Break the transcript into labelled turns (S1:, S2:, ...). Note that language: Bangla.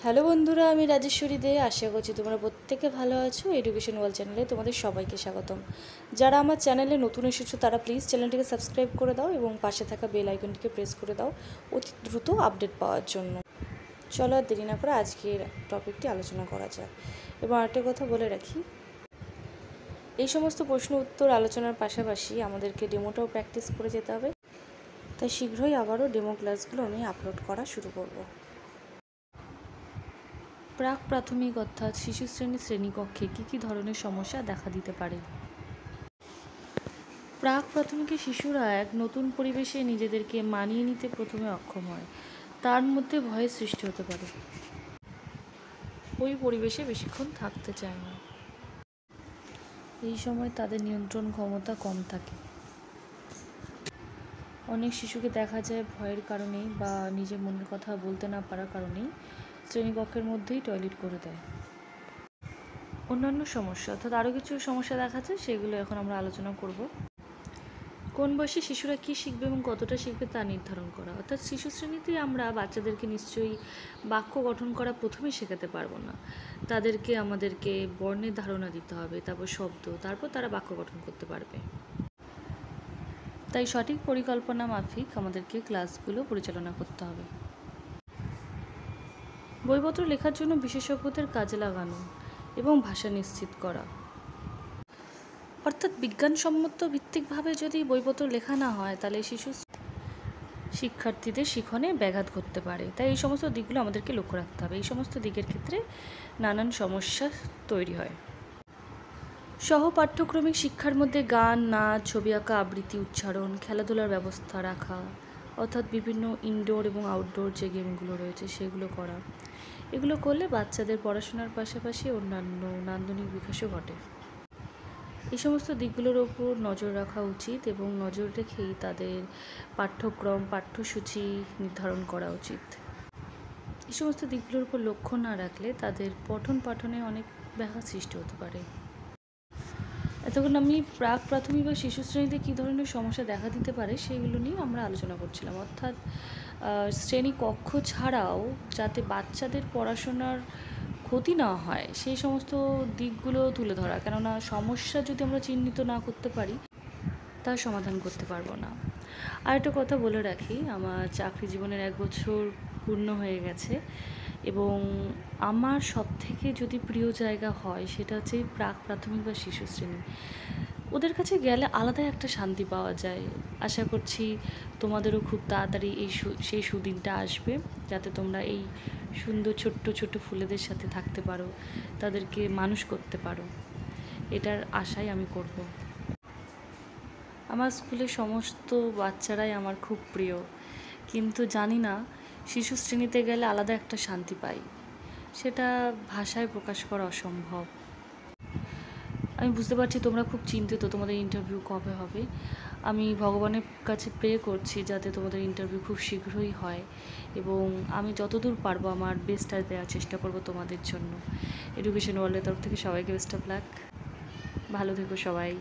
S1: হ্যালো বন্ধুরা, আমি রাজেশ্বরী দে। আশা করছি তোমরা প্রত্যেকে ভালো আছো। এডুকেশন ওয়ার্ল্ড চ্যানেলে তোমাদের সবাইকে স্বাগতম। যারা আমার চ্যানেলে নতুন এসেছো তারা প্লিজ চ্যানেলটিকে সাবস্ক্রাইব করে দাও এবং পাশে থাকা বেল আইকনটিকে প্রেস করে দাও অতি দ্রুত আপডেট পাওয়ার জন্য। চলো আর দেরি না করে আজকের টপিকটি আলোচনা করা যাক। এবং আরেকটা কথা বলে রাখি, এই সমস্ত প্রশ্ন উত্তর আলোচনার পাশাপাশি আমাদেরকে ডেমোটাও প্র্যাকটিস করে যেতে হবে। তাই শীঘ্রই আবারও ডেমো ক্লাসগুলো আমি আপলোড করা শুরু করব। প্রাক প্রাথমিক অর্থাৎ শিশু শ্রেণীকক্ষে কী কী ধরনের সমস্যা দেখা দিতে পারে? প্রাক প্রাথমিকে শিশুরা এক নতুন পরিবেশে নিজেদেরকে মানিয়ে নিতে প্রথমে অক্ষম হয়। তার মধ্যে ভয়ের সৃষ্টি হতে পারে। ওই পরিবেশে বেশিক্ষণ থাকতে চায় না। এই সময় তাদের নিয়ন্ত্রণ ক্ষমতা কম থাকে। অনেক শিশুকে দেখা যায় ভয়ের কারণেই বা নিজের মনের কথা বলতে না পারার কারণেই শ্রেণীকক্ষের মধ্যেই টয়লেট করে দেয়। অন্যান্য সমস্যা অর্থাৎ আরও কিছু সমস্যা দেখা যায়, সেগুলো এখন আমরা আলোচনা করব। কোন বয়সে শিশুরা কী শিখবে এবং কতটা শিখবে তা নির্ধারণ করা। অর্থাৎ শিশু শ্রেণীতে আমরা বাচ্চাদেরকে নিশ্চয়ই বাক্য গঠন করা প্রথমেই শেখাতে পারবো না। আমাদেরকে বর্ণের ধারণা দিতে হবে, তারপর শব্দ, তারপর তারা বাক্য গঠন করতে পারবে। তাই সঠিক পরিকল্পনা মাফিক আমাদেরকে ক্লাসগুলো পরিচালনা করতে হবে। বইপত্র লেখার জন্য বিশেষজ্ঞদের কাজে লাগানো এবং ভাষা নিশ্চিত করা। অর্থাৎ বিজ্ঞানসম্মত ভিত্তিকভাবে যদি বইপত্র লেখা না হয় তাহলে শিক্ষার্থীদের শিখনে ব্যাঘাত ঘটতে পারে। তাই এই সমস্ত দিকগুলো আমাদেরকে লক্ষ্য রাখতে হবে। এই সমস্ত দিকের ক্ষেত্রে নানান সমস্যা তৈরি হয়। পাঠ্যক্রমিক শিক্ষার মধ্যে গান, নাচ, ছবি আঁকা, আবৃত্তি, উচ্চারণ, খেলাধুলার ব্যবস্থা রাখা, অর্থাৎ বিভিন্ন ইনডোর এবং আউটডোর যে গেমগুলো রয়েছে সেগুলো করা। এগুলো করলে বাচ্চাদের পড়াশোনার পাশাপাশি অন্যান্য নান্দনিক বিকাশও ঘটে। এই সমস্ত দিকগুলোর ওপর নজর রাখা উচিত এবং নজর রেখেই তাদের পাঠ্যক্রম, পাঠ্যসূচি নির্ধারণ করা উচিত। এই সমস্ত দিকগুলোর উপর লক্ষ্য না রাখলে তাদের পঠন পাঠনে অনেক ব্যাঘাত সৃষ্টি হতে পারে। এতক্ষণ আমি প্রাক প্রাথমিক বা শিশু শ্রেণীতে কী ধরনের সমস্যা দেখা দিতে পারে সেগুলো নিয়ে আমরা আলোচনা করছিলাম। অর্থাৎ শ্রেণীকক্ষ ছাড়াও যাতে বাচ্চাদের পড়াশোনার ক্ষতি না হয় সেই সমস্ত দিকগুলো তুলে ধরা। কেননা সমস্যা যদি আমরা চিহ্নিত না করতে পারি তার সমাধান করতে পারবো না। আর একটা কথা বলে রাখি, আমার চাকরি জীবনের 1 বছর পূর্ণ হয়ে গেছে এবং আমার সবথেকে যদি প্রিয় জায়গা হয় সেটা হচ্ছে প্রাক প্রাথমিক বা শিশু শ্রেণী। ওদের কাছে গেলে আলাদা একটা শান্তি পাওয়া যায়। আশা করছি তোমাদেরও খুব তাড়াতাড়ি সেই সুদিনটা আসবে, যাতে তোমরা এই সুন্দর ছোট্ট ছোট্ট ফুলেদের সাথে থাকতে পারো, তাদেরকে মানুষ করতে পারো। এটার আশাই আমি করব। আমার স্কুলের সমস্ত বাচ্চারাই আমার খুব প্রিয়, কিন্তু জানি না শিশু শ্রেণীতে গেলে আলাদা একটা শান্তি পাই, সেটা ভাষায় প্রকাশ করা অসম্ভব। আমি বুঝতে পারছি তোমরা খুব চিন্তিত তোমাদের ইন্টারভিউ কবে হবে। আমি ভগবানের কাছে প্রে করছি যাতে তোমাদের ইন্টারভিউ খুব শীঘ্রই হয় এবং আমি যতদূর পারবো আমার বেস্টটা দেওয়ার চেষ্টা করব তোমাদের জন্য। এডুকেশন ওয়ার্ল্ডের তরফ থেকে সবাইকে বেস্ট অফ লাক। ভালো থেকো সবাই।